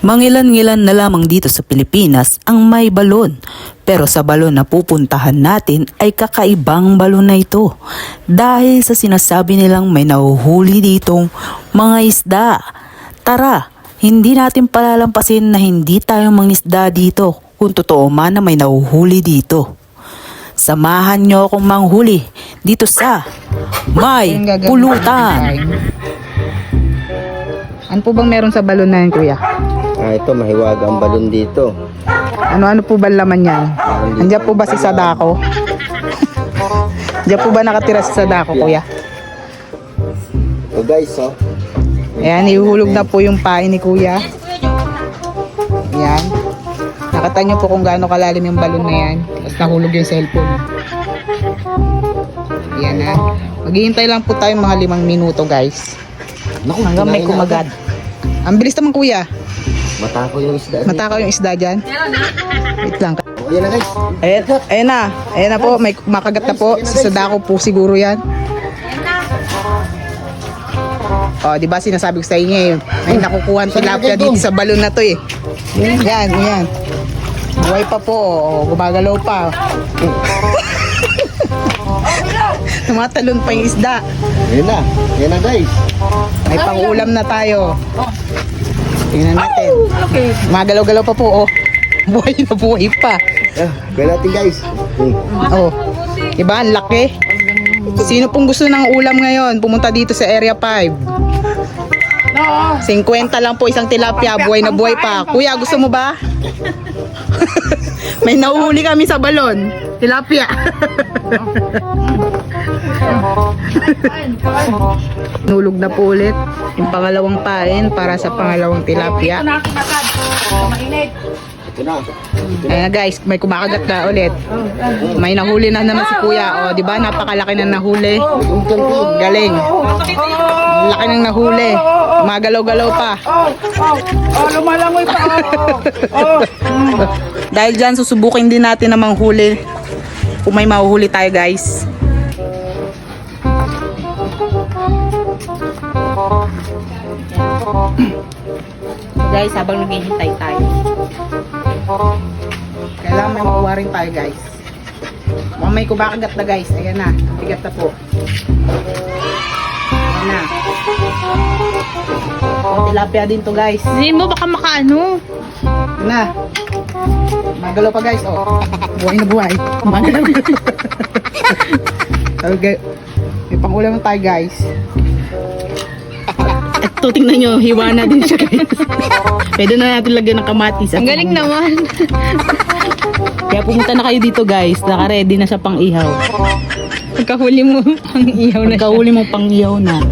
Mangilan-ngilan na lamang dito sa Pilipinas ang may balon. Pero sa balon na pupuntahan natin ay kakaibang balon na ito. Dahil sa sinasabi nilang may nahuhuli ditong mga isda. Tara, hindi natin palalampasin na hindi tayo mangisda dito kung totoo man na may nahuhuli dito. Samahan nyo akong manghuli dito sa May Pulutan. Ano po bang meron sa balon na yan, kuya? Ito, mahiwaga ang balon dito. Ano po ba laman yan? Andiyan po ba si Sadako? Andiyan po ba nakatira si Sadako, kuya? So guys, oh. Ayan, ihuhulog na po yung pain ni kuya. Ayan. Nakita niyo po kung gaano kalalim yung balon na yan. Tapos nahulog yung cellphone. Ayan na. Maghihintay lang po tayo mga 5 minuto, guys. Naku, Hanggang may kinain na kumagad. Ang bilis naman, kuya. agad. Matako yung isda. Matakaw yung isda dyan. Wait lang. Ayan na guys. Ayan na. Ayan na po. May makagat na po. Si Sadako po siguro yan. O, di ba sinasabi ko sa inyo eh. May nakukuhan tilapia dito sa balon na to eh. Yan, yan. Buhay pa po. O, gumagalaw pa. Tumatalon pa yung isda. Ayan na. Ayan na guys. May pang-ulam na tayo. Tingnan natin. Magalaw-galaw pa po. Oh. Buhay na buhay pa. Gawin natin guys. Oh. Diba? Ang laki. Sino pong gusto ng ulam ngayon? Pumunta dito sa Area 5. 50 lang po isang tilapia. Buhay na buhay pa. Kuya, gusto mo ba? May nahuhuli kami sa balon. Tilapia. Nulog na po ulit yung pangalawang pain para sa pangalawang tilapia. Ito na. Ayan guys, may kumakagat na ulit. May nahuli na naman si kuya. O, di ba? Napakalaki na nahuli. Galing. Laki ng nahuli. Magalaw-galaw pa. Lumalangoy pa. Dahil dyan, susubukin din natin na manghuli. Kung may mahuhuli tayo guys. Guys, habang naghihintay tayo. Kailangan may makuha rin tayo guys. Mukhang may kumakagat na guys. Ayan na, bigat na po. Ayan na. O, tilapia din to guys. Hindi mo baka makaano. Ayan na. Magalaw pa guys. Oh. Buhay na buhay. Magalaw. Okay. May pangulam na tayo guys. At to, tingnan nyo, hiwa na din siya guys. Pwede na natin lagyan ng kamatis. Ang galing naman. Kaya pumunta na kayo dito guys. Naka-ready na siya pang ihaw. Pagkahuli mo, ang ihaw na siya. Pagkahuli mo pang ihaw na.